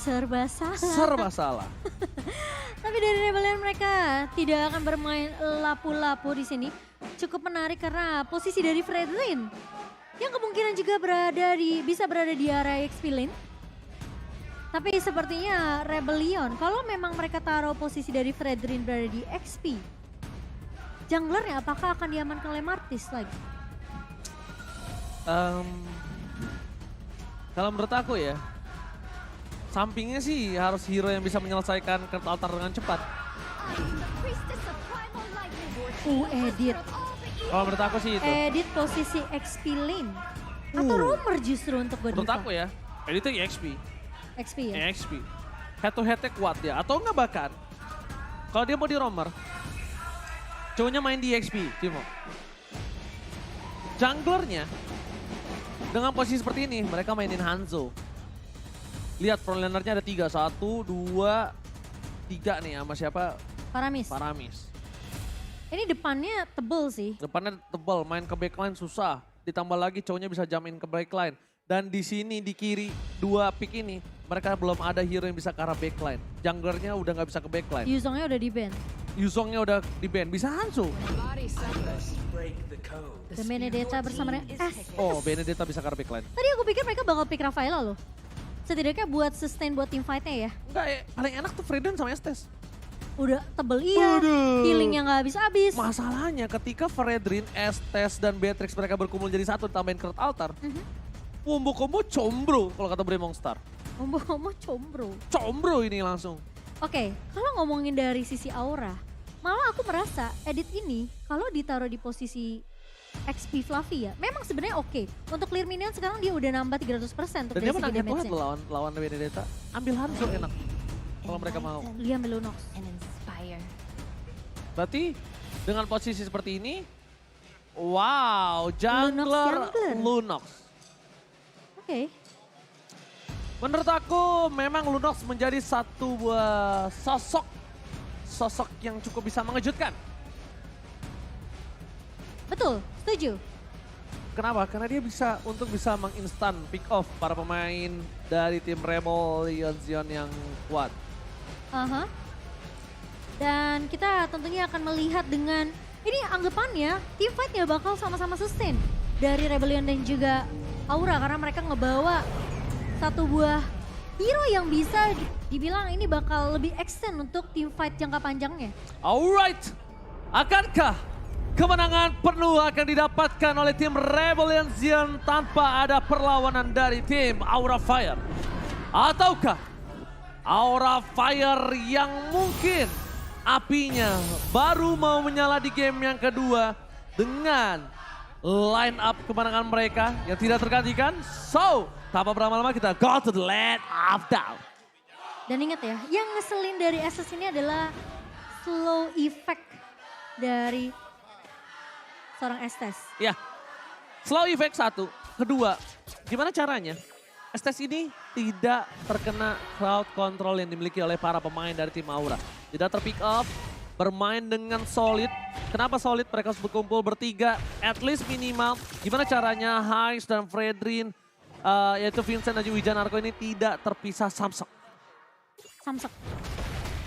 serba salah. Serba salah. Tapi dari Rebellion mereka tidak akan bermain lapu-lapu di sini. Cukup menarik karena posisi dari Fredrin yang kemungkinan juga bisa berada di area XP lane. Tapi sepertinya Rebellion, kalau memang mereka taruh posisi dari Fredrin berada di XP, junglernya apakah akan diamankan oleh Martis lagi? Kalau menurut aku ya, sampingnya sih harus hero yang bisa menyelesaikan Curse Altar dengan cepat. Edit. Kalau menurut aku sih itu. Edit posisi XP lane. Atau roamer justru untuk Godiva. Menurut aku ya, editnya EXP. XP ya? EXP. Head to headnya kuat ya. Atau enggak bahkan, kalau dia mau di roamer, cowoknya main di EXP, Timo. Junglernya, dengan posisi seperti ini, mereka mainin Hanzo. Lihat front lanernya ada 3, 1, 2, 3 nih sama siapa? Paramis. Paramis. Ini depannya tebel sih. Depannya tebal, main ke backline susah. Ditambah lagi cowoknya bisa jamin ke backline. Dan di sini di kiri 2 pick ini, mereka belum ada hero yang bisa ke arah backline. Junglernya udah nggak bisa ke backline. Yuzongnya udah di ban. Yuzongnya udah di ban, bisa Hanzo. The Benedetta bersama dengan S. Oh, Benedetta bisa ke arah backline. Tadi aku pikir mereka bakal pick Rafaela loh. Setidaknya buat sustain buat team fight-nya ya. Enggak, paling enak tuh Freedom sama Estes. Udah tebel iya, healingnya nggak habis-habis. Masalahnya ketika Fredrin, Estes, dan Beatrix mereka berkumpul jadi satu ditambahin Curse Altar. Combo-combo combro kalau kata Bremong Star. Ngomong-ngomong combro. Combro ini langsung. Oke, kalau ngomongin dari sisi aura, malah aku merasa edit ini kalau ditaruh di posisi XP Fluffy ya, memang sebenarnya oke. Untuk clear minion sekarang dia udah nambah 300% untuk Dan dia dari segi menang banget damage-nya. lawan Benedetta. Ambil Hanzo enak. Kalau mereka mau. Dia ambil Lunox. Berarti dengan posisi seperti ini, wow, jungler Lunox. Oke. Menurut aku memang Lunox menjadi satu buah sosok yang cukup bisa mengejutkan. Betul, setuju. Kenapa? Karena dia bisa menginstan pick off para pemain dari tim Rebellion Zion yang kuat. Dan kita tentunya akan melihat dengan ini anggapannya team fight-nya bakal sama-sama sustain dari Rebellion dan juga Aura karena mereka ngebawa satu buah hero yang bisa dibilang ini bakal lebih extend untuk team fight jangka panjangnya. Alright, akankah kemenangan penuh akan didapatkan oleh tim Rebellion Zion tanpa ada perlawanan dari tim Aura Fire? Ataukah Aura Fire yang mungkin apinya baru mau menyala di game yang kedua dengan line up kemenangan mereka yang tidak tergantikan? So, tanpa berlama-lama kita go to the land of down. Dan ingat ya, yang ngeselin dari SS ini adalah slow effect dari seorang Estes. Ya, slow effect 1. Kedua, gimana caranya Estes ini tidak terkena crowd control yang dimiliki oleh para pemain dari tim Aura. Tidak terpick up, bermain dengan solid. Kenapa solid? Mereka harus berkumpul bertiga, at least minimal. Gimana caranya Hais dan Fredrin, yaitu Vincent dan juga Wijanarko ini tidak terpisah samsek.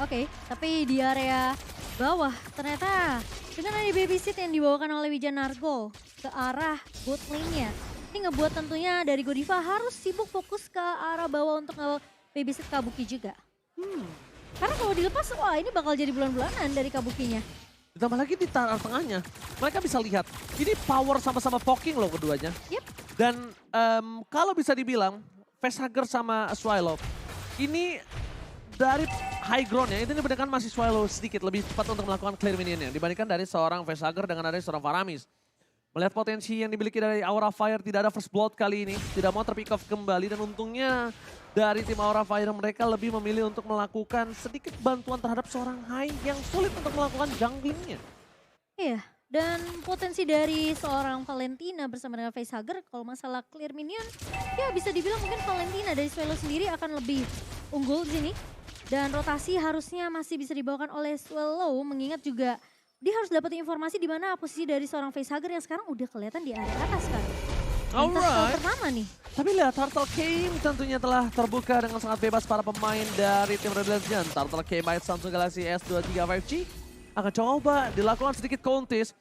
Oke, tapi di area bawah ternyata dengan ada babysit yang dibawakan oleh Wijanarko ke arah bot lane-nya. Ini ngebuat tentunya dari Godiva harus sibuk fokus ke arah bawah untuk babysit Kabuki juga. Karena kalau dilepas, wah ini bakal jadi bulan-bulanan dari Kabukinya. Ditambah lagi di tengahnya, mereka bisa lihat ini power sama-sama poking loh keduanya. Yep. Dan kalau bisa dibilang, Facehugger sama Swallow ini dari high ground-nya, itu benar masih Swallow sedikit lebih cepat untuk melakukan clear minionnya dibandingkan dari seorang Facehugger dengan dari seorang Faramis. Melihat potensi yang dimiliki dari Aura Fire, tidak ada first blood kali ini, tidak mau terpick off kembali dan untungnya dari tim Aura Fire mereka lebih memilih untuk melakukan sedikit bantuan terhadap seorang Hai yang sulit untuk melakukan junglingnya. Iya, dan potensi dari seorang Valentina bersama dengan Facehugger kalau masalah clear minion, ya bisa dibilang mungkin Valentina dari Swallow sendiri akan lebih unggul di sini. Dan rotasi harusnya masih bisa dibawakan oleh Swallow, mengingat juga dia harus dapat informasi di mana posisi dari seorang Facehugger yang sekarang udah kelihatan di area atas kan. Lintas Alright. pertama nih. Tapi lihat Turtle Game tentunya telah terbuka dengan sangat bebas para pemain dari tim Red Legend. Turtle Game by Samsung Galaxy S23 5G akan coba dilakukan sedikit contest.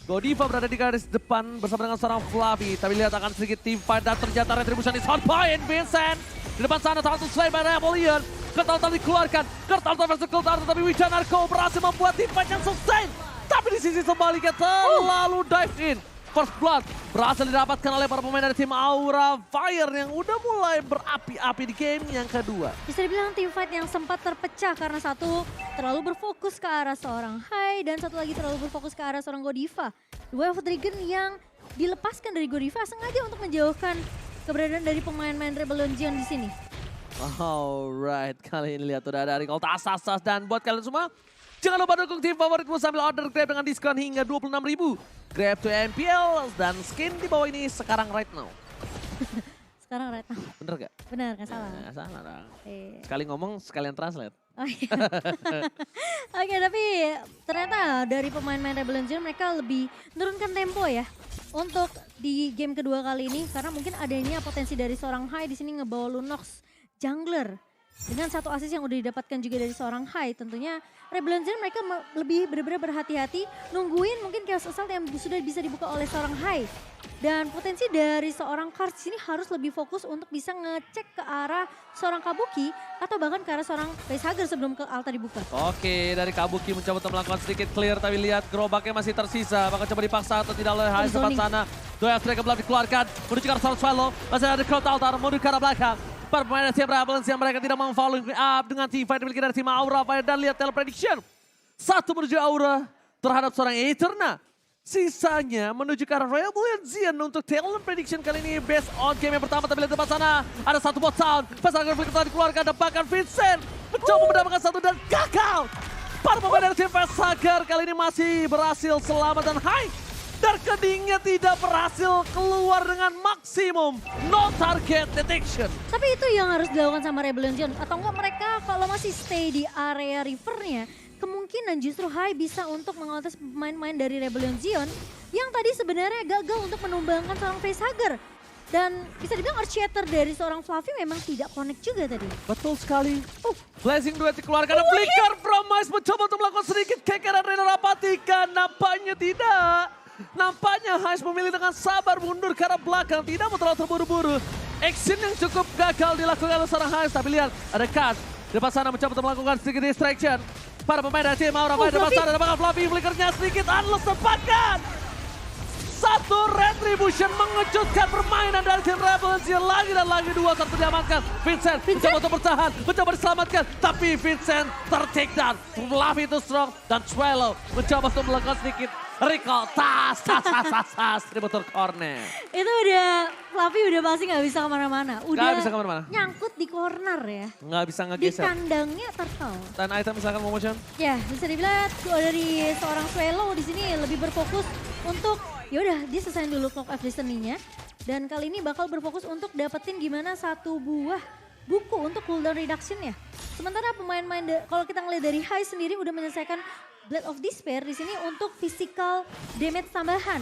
Godiva berada di garis depan bersama dengan seorang Fluffy. Tapi lihat akan sedikit team fight dan ternyata Retribution is on point. Vincent di depan sana Turtle Slay by Rebellion. Turtle dikeluarkan. Turtle versus Turtle tapi Wijanarko berhasil membuat team fight yang sustain. Tapi di sisi sebaliknya terlalu dive in. First Blood berhasil didapatkan oleh para pemain dari tim Aura Fire yang udah mulai berapi-api di game yang kedua. Bisa dibilang tim fight yang sempat terpecah karena satu terlalu berfokus ke arah seorang Hai dan satu lagi terlalu berfokus ke arah seorang Godiva. Way of Dragon yang dilepaskan dari Godiva sengaja untuk menjauhkan keberadaan dari pemain-pemain Rebellion Zion di sini. Alright, kali ini lihat udah ada recall tas dan buat kalian semua jangan lupa dukung tim favoritmu sambil order Grab dengan diskon hingga 26.000. Grab to MPL dan skin di bawah ini sekarang right now. Sekarang right now. Bener gak? Benar, nggak salah. Nggak salah dong. Eh. Sekali ngomong sekalian translate. Oh, iya. Oke, tapi ternyata dari pemain-pemain Rebellion Zion mereka lebih menurunkan tempo ya untuk di game kedua kali ini karena mungkin adanya potensi dari seorang Hai di sini ngebawa Lunox jungler. Dengan satu assist yang udah didapatkan juga dari seorang Hai, tentunya Rebellion Zion mereka lebih benar-benar berhati-hati nungguin mungkin Chaos Assault yang sudah bisa dibuka oleh seorang Hai. Dan potensi dari seorang Karts ini harus lebih fokus untuk bisa ngecek ke arah seorang Kabuki atau bahkan ke arah seorang Facehugger sebelum ke altar dibuka. Oke, dari Kabuki mencoba untuk melakukan sedikit clear tapi lihat gerobaknya masih tersisa. Bakal coba dipaksa atau tidak oleh Hai sempat sana. Dua Strike belum dikeluarkan, menuju ke arah seorang Swallow. Masih ada crowd altar, menuju ke arah belakang. Para pemain tim Rebels yang mereka tidak mau following up dengan team fight dimiliki dari tim Aura Fire dan lihat teleprediction. Satu menuju Aura terhadap seorang Eterna. Sisanya menuju ke arah Rebellion Zion untuk talent prediction kali ini based on game yang pertama. Tapi lihat depan sana ada satu bot sound. Pasal Flicker telah dikeluarkan dan bahkan Vincent mencoba mendapatkan satu dan gagal. Para pemain dari tim Facehugger kali ini masih berhasil selamat dan Hai. Darkeningnya tidak berhasil keluar dengan maksimum no target detection. Tapi itu yang harus dilakukan sama Rebellion Zion. Atau enggak mereka kalau masih stay di area rivernya, kemungkinan justru Hai bisa untuk mengontes pemain-pemain dari Rebellion Zion yang tadi sebenarnya gagal untuk menumbangkan seorang Facehugger. Dan bisa dibilang Archater dari seorang Fluffy memang tidak connect juga tadi. Betul sekali. Blazing duet dikeluarkan. Flicker from Mice mencoba untuk melakukan sedikit kekeran Reno Rapatika. Nampaknya tidak. Nampaknya Hais memilih dengan sabar mundur ke arah belakang. Tidak mau terlalu terburu-buru. Action yang cukup gagal dilakukan oleh seorang Hais. Tapi lihat ada Kaz. Di depan sana mencoba untuk melakukan sedikit distraction. Para pemain dari tim Aura Fire di depan sana. Apakah Fluffy flickernya sedikit unlock tempatkan. Satu Retribution mengejutkan permainan dari tim Rebellion Zion. Lagi dan lagi dua serta diamankan. Vincent mencoba untuk bertahan. Mencoba diselamatkan. Tapi Vincent ter-take down. Fluffy itu strong. Dan Swallow mencoba untuk melakukan sedikit recall, tas, diputar corner. Itu udah, Fluffy udah pasti gak bisa kemana-mana. Udah bisa kemana-mana. nyangkut di corner ya. Nggak bisa Di ngegeser. kandangnya Turtle. Dan item misalkan motion. Ya bisa dibilang dari seorang Swallow di sini lebih berfokus untuk, yaudah dia selesaiin dulu Clock of Destiny-nya. Dan kali ini bakal berfokus untuk dapetin gimana satu buah buku untuk cooldown reduction ya. Sementara pemain-pemain, kalau kita ngeliat dari Hai sendiri udah menyelesaikan Blade of Despair di sini untuk physical damage tambahan.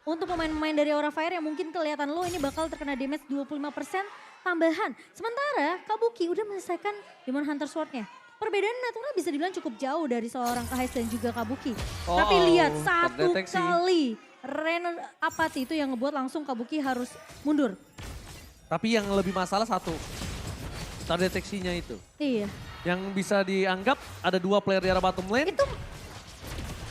Untuk pemain-pemain dari Aura Fire yang mungkin kelihatan lo ini bakal terkena damage 25% tambahan. Sementara Kabuki udah menyelesaikan Demon Hunter Sword-nya. Perbedaan naturalnya bisa dibilang cukup jauh dari seorang Kahais dan juga Kabuki. Tapi lihat satu terdeteksi. kali Reno Apati itu yang ngebuat langsung Kabuki harus mundur. Tapi yang lebih masalah satu. Terdeteksinya itu. Iya. Yang bisa dianggap ada dua player di arah bottom lane. Itu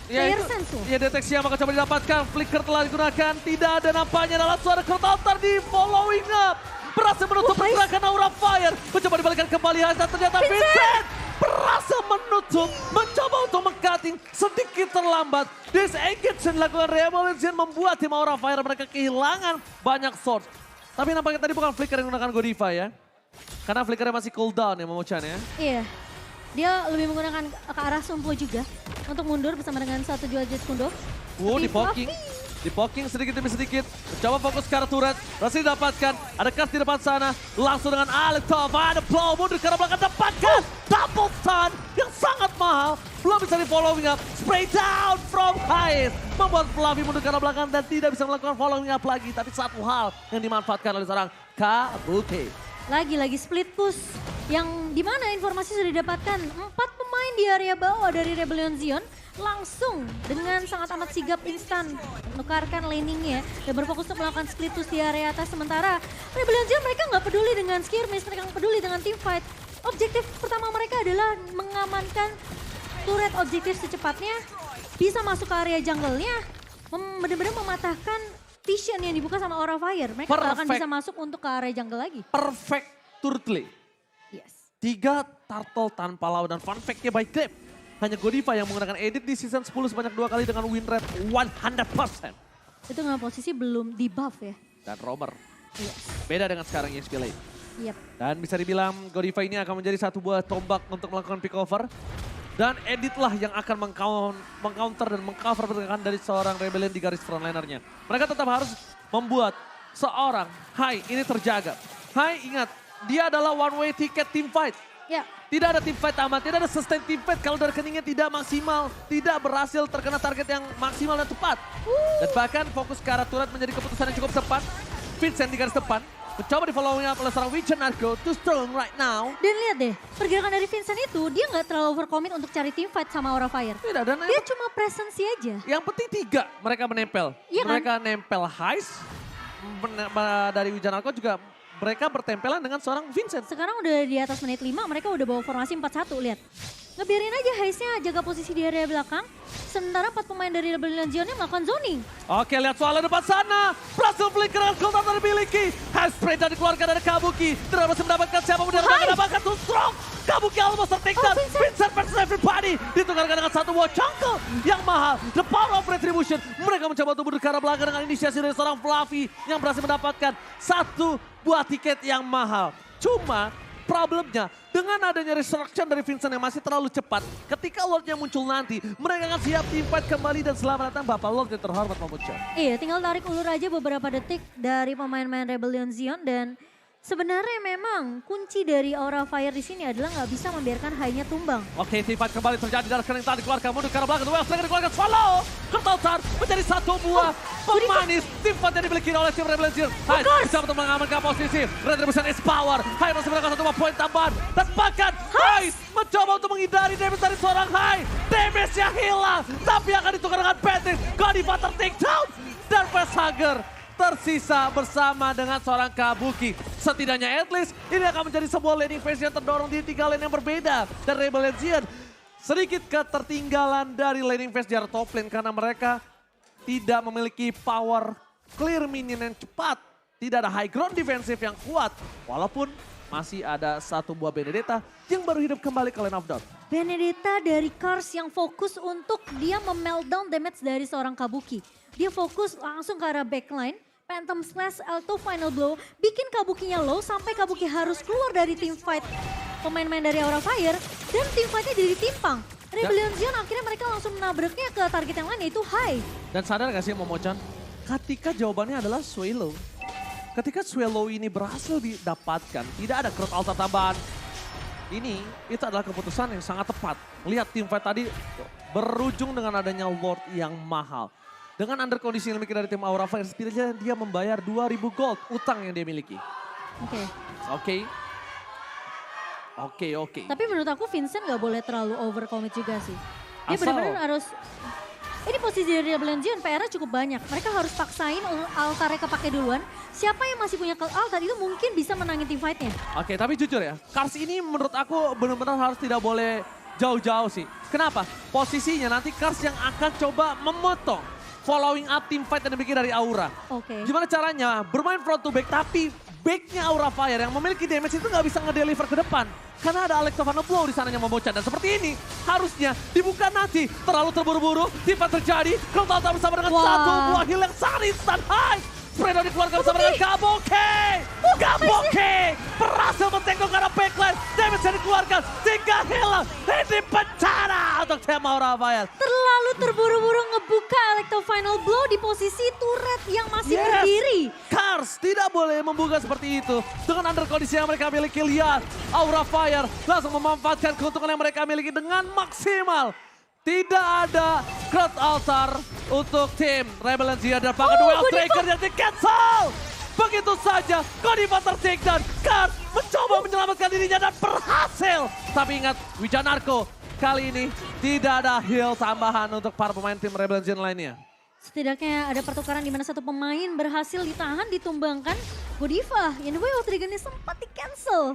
player sense tuh. Ya deteksi yang bakal coba didapatkan. Flicker telah digunakan. Tidak ada nampaknya dalam suara crowd altar di following up. Berhasil menutup pergerakan Aura Fire. Mencoba dibalikan kembali Hais dan ternyata Vincent berhasil menutup. Mencoba untuk meng-cutting sedikit terlambat. Disengage yang dilakukan Rebellion Zion membuat tim Aura Fire mereka kehilangan banyak source. Tapi nampaknya tadi bukan Flicker yang menggunakan Godiva ya. Karena Flickernya masih cooldown ya Momochan ya. Iya. Dia lebih menggunakan ke arah Sumpo juga untuk mundur bersama dengan satu jual jet kundo. Di poking. Di poking sedikit demi sedikit. Mencoba fokus ke arah turret. Berhasil didapatkan. Ada Kaz di depan sana. Langsung dengan Alex Tova. Ada blow mundur ke arah belakang. Dapatkan double stun yang sangat mahal. Belum bisa bisa di following up. Spray down from Hais. Membuat Fluffy mundur ke arah belakang dan tidak bisa melakukan following up lagi. Tapi satu hal yang dimanfaatkan oleh seorang Kabuki. Lagi-lagi split push yang dimana informasi sudah didapatkan 4 pemain di area bawah dari Rebellion Zion langsung dengan sangat amat sigap instan menukarkan laningnya dan berfokus untuk melakukan split push di area atas. Sementara Rebellion Zion mereka nggak peduli dengan skirmish, mereka nggak peduli dengan team fight. Objektif pertama mereka adalah mengamankan turret objektif secepatnya, bisa masuk ke area jungle-nya, benar-benar mematahkan vision yang dibuka sama Aura Fire. Mereka gak akan bisa masuk untuk ke area jungle lagi. Perfect turtle. Yes. 3 turtle tanpa lawan dan fun fact-nya by Grab. Hanya Godiva yang menggunakan edit di season 10 sebanyak 2 kali dengan win rate 100%. Itu nggak posisi belum di buff ya. Dan Romer. Yes. Beda dengan sekarang EXP Lane. Yep. Dan bisa dibilang Godiva ini akan menjadi satu buah tombak untuk melakukan pick over. Dan Edit lah yang akan mengcounter dan mengcover pergerakan dari seorang Rebellion di garis frontlinernya. Mereka tetap harus membuat seorang Hai ini terjaga. Hai ingat, dia adalah one way ticket team fight. Ya. Tidak ada team fight aman, tidak ada sustain team fight kalau dari keningnya tidak maksimal, tidak berhasil terkena target yang maksimal dan tepat. Dan bahkan fokus ke arah turret menjadi keputusan yang cukup tepat. Vincent di garis depan, mencoba di following up oleh seorang Vincent Narco, too strong right now. Dan lihat deh, pergerakan dari Vincent itu dia nggak terlalu overcommit untuk cari team fight sama Aura Fire. Tidak, dan Dia cuma presensi aja. yang penting 3 mereka menempel. Iya kan? Mereka nempel Hais, dari Wijan Narco juga mereka bertempelan dengan seorang Vincent. Sekarang udah di atas menit 5, mereka udah bawa formasi 4-1, lihat. Ngebiarin aja Haze-nya jaga posisi di area belakang. Sementara 4 pemain dari Rebellion Zion melakukan zoning. Oke, lihat soalnya depan sana. Berhasil flicker dan Gold tak dimiliki. High spray dan dikeluarkan dari Kabuki. Tidak berhasil mendapatkan siapapun yang mendapatkan too strong. Kabuki almost tertakedown. Vincent versus everybody. Ditukarkan dengan satu buah cangkel yang mahal. The power of retribution. Mereka mencoba untuk mundur ke arah belakang dengan inisiasi dari seorang Fluffy yang berhasil mendapatkan satu buah tiket yang mahal. Cuma problemnya dengan adanya resurrection dari Vincent yang masih terlalu cepat. Ketika Lordnya muncul nanti, mereka akan siap team fight kembali dan selamat datang Bapak Lord yang terhormat memuncul. Iya, tinggal tarik ulur aja beberapa detik dari pemain-pemain Rebellion Zion dan sebenarnya memang kunci dari Aura Fire di sini adalah nggak bisa membiarkan high-nya tumbang. Oke, team fight kembali terjadi dari kening tadi dikeluarkan mundur ke arah belakang. Well, sedang dikeluarkan Swallow. Kertautan menjadi satu buah pemanis team fight yang dimiliki oleh tim Rebellion Zion. Hai, bisa untuk mengamankan posisi. Retribution is power. Hai masih mendapatkan satu buah poin tambahan. Dan bahkan Hai mencoba untuk menghindari damage dari seorang Hai. Damage-nya hilang. Tapi akan ditukar dengan Patrick. Godiva take down. Dan Facehugger tersisa bersama dengan seorang Kabuki. Setidaknya at least ini akan menjadi sebuah laning phase yang terdorong di 3 lane yang berbeda. Dan Rebellion Zion sedikit ketertinggalan dari laning phase di arah top lane karena mereka tidak memiliki power clear minion yang cepat. Tidak ada high ground defensif yang kuat. Walaupun masih ada satu buah Benedetta yang baru hidup kembali ke lane of Dawn. Benedetta dari Kars yang fokus untuk dia memeltdown damage dari seorang Kabuki. Dia fokus langsung ke arah backline. Phantom Slash, Alto Final Blow, bikin Kabukinya low sampai Kabuki harus keluar dari team fight pemain-pemain dari Aura Fire dan team fightnya jadi timpang. Rebellion Zion akhirnya mereka langsung menabraknya ke target yang lain yaitu Hai. Dan sadar gak sih Momochan? Ketika jawabannya adalah Swallow. Ketika Swallow ini berhasil didapatkan, tidak ada crowd altar tambahan. Itu adalah keputusan yang sangat tepat. Lihat tim fight tadi berujung dengan adanya Lord yang mahal. Dengan under kondisi yang dimiliki dari tim Aura Fire, setidaknya dia membayar 2.000 gold utang yang dia miliki. Oke. Tapi menurut aku Vincent gak boleh terlalu overcommit juga sih. Dia Asal- benar-benar harus, ini posisi dari Rebellion Zion PR-nya cukup banyak. Mereka harus paksain altarnya kepake duluan. Siapa yang masih punya altar itu mungkin bisa menangin team fight-nya. Oke, tapi jujur ya, Kars ini menurut aku benar-benar harus tidak boleh jauh-jauh sih. Kenapa? Posisinya nanti Kars yang akan coba memotong following up team fight yang dimiliki dari Aura. Oke. Gimana caranya? Bermain front to back tapi backnya Aura Fire yang memiliki damage itu nggak bisa ngedeliver ke depan. Karena ada Alex Savannah Blow di sananya membocah. Dan seperti ini harusnya dibuka nanti. Terlalu terburu-buru, team fight terjadi. Kalau tahu bersama dengan satu buah heal yang sangat instan. Hai! Spreader dikeluarkan bersama dengan Kabuki. Kabuki berhasil mentengok ke arah backline. Damage yang dikeluarkan. 3 heal. Ini bencana untuk tim Aura Fire. Terlalu terburu-buru ngebuka Electro Final Blow di posisi turret yang masih berdiri. Kars tidak boleh membuka seperti itu. Dengan under kondisi yang mereka miliki, lihat. Aura Fire langsung memanfaatkan keuntungan yang mereka miliki dengan maksimal. Tidak ada crowd altar untuk tim Rebellion Zion dan bahkan duel Godiva. triggernya di cancel. Begitu saja Godiva tertik dan Kars mencoba menyelamatkan dirinya dan berhasil. Tapi ingat Wijanarko kali ini tidak ada heal tambahan untuk para pemain tim Rebellion Zion lainnya. Setidaknya ada pertukaran di mana satu pemain berhasil ditahan, ditumbangkan. Godiva yang duel triggernya sempat di cancel.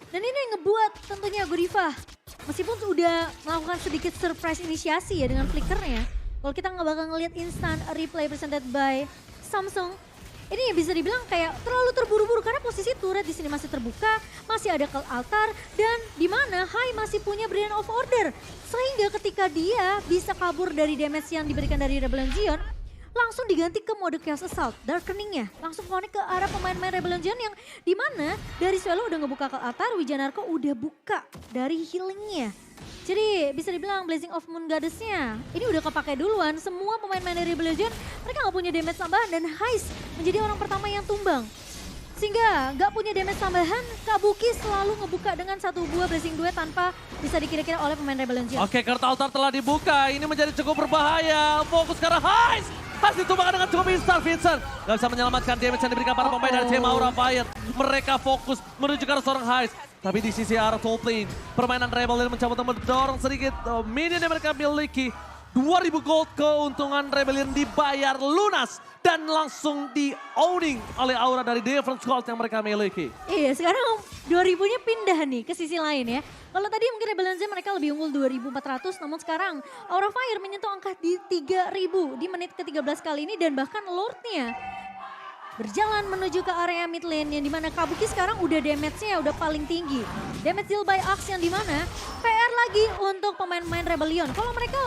Dan ini yang ngebuat tentunya Godiva meskipun udah melakukan sedikit surprise inisiasi ya dengan flickernya. Kalau kita nggak bakal ngelihat instant replay presented by Samsung, ini bisa dibilang kayak terlalu terburu-buru karena posisi turret di sini masih terbuka, masih ada cult altar dan di mana Hai masih punya Brilliant of Order. Sehingga ketika dia bisa kabur dari damage yang diberikan dari Rebellion Zion, langsung diganti ke mode Chaos Assault, Darkeningnya langsung connect ke arah pemain-pemain Rebellion Zion yang dimana dari Swallow udah ngebuka cult altar, Wijanarko udah buka dari healingnya. Jadi bisa dibilang Blazing of Moon Goddess-nya ini udah kepake duluan. Semua pemain-pemain dari Rebellion Zion mereka gak punya damage tambahan dan Heist menjadi orang pertama yang tumbang. Sehingga gak punya damage tambahan, Kabuki selalu ngebuka dengan satu buah Blazing Duet tanpa bisa dikira-kira oleh pemain Rebellion Zion. Oke, kartu altar telah dibuka, ini menjadi cukup berbahaya. Fokus ke arah Heist. Heist ditumbangkan dengan cukup instant, Vincent. Gak bisa menyelamatkan damage yang diberikan para pemain dari tim Aura Fire. Mereka fokus menuju ke arah seorang Heist. Tapi di sisi arah top lane, permainan Rebellion mencoba untuk mendorong sedikit minion yang mereka miliki. 2000 gold keuntungan Rebellion dibayar lunas dan langsung di-owning oleh Aura dari different gold yang mereka miliki. Iya, sekarang 2000-nya pindah nih ke sisi lain ya. Kalau tadi mungkin Rebellion Zion mereka lebih unggul 2400, namun sekarang Aura Fire menyentuh angka di 3000 di menit ke-13 kali ini dan bahkan Lord-nya berjalan menuju ke area mid lane yang dimana Kabuki sekarang udah damage-nya udah paling tinggi. Damage deal by Axe yang dimana PR lagi untuk pemain-pemain Rebellion. Kalau mereka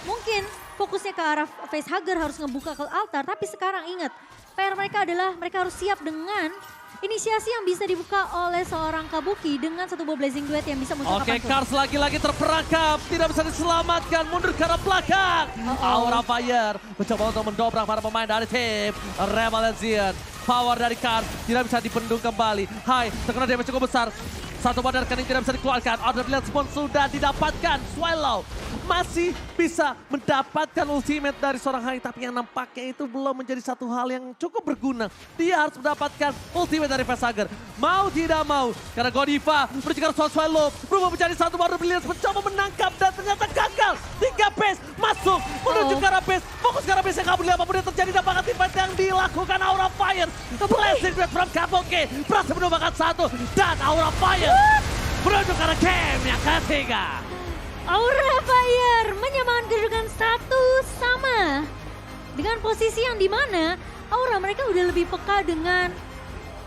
mungkin fokusnya ke arah facehugger harus ngebuka ke altar, tapi sekarang ingat PR mereka adalah mereka harus siap dengan inisiasi yang bisa dibuka oleh seorang Kabuki dengan satu buah Blazing Duet yang bisa muncul Oke, kapanpun. Kars lagi-lagi terperangkap, tidak bisa diselamatkan, mundur ke arah belakang. Aura Fire mencoba untuk mendobrak para pemain dari tim Rebellion Zion. Power dari Kars tidak bisa dibendung kembali. Hai, terkena damage cukup besar. Satu badar kening tidak bisa dikeluarkan. Order Brilliant Spawn sudah didapatkan. Swallow masih bisa mendapatkan ultimate dari seorang Hai. Tapi yang nampaknya itu belum menjadi satu hal yang cukup berguna. Dia harus mendapatkan ultimate dari Facehugger. Mau tidak mau. Karena Godiva menuju ke arah Swallow. Berubah menjadi satu Order Brilliant mencoba menangkap dan ternyata gagal. 3 base masuk menuju ke arah base. Fokus ke arah base yang kabur. Apapun yang terjadi dapat teamfight yang dilakukan Aura Fire. Blessing Duet from Kabuki. Berhasil menumbangkan satu. Dan Aura Fire menuju ke arah game yang ketiga. Aura Fire menyamakan kedudukan satu sama. Dengan posisi yang dimana Aura mereka udah lebih peka dengan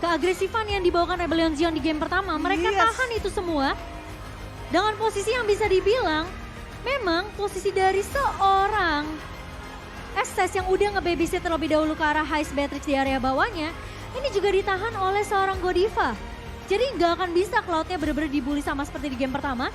keagresifan yang dibawakan Rebellion Zion di game pertama. Mereka tahan itu semua. Dengan posisi yang bisa dibilang memang posisi dari seorang Estes yang udah nge-babysit terlebih dahulu ke arah Heist Beatrix di area bawahnya. Ini juga ditahan oleh seorang Godiva. Jadi nggak akan bisa Cloud-nya bener-bener dibully sama seperti di game pertama.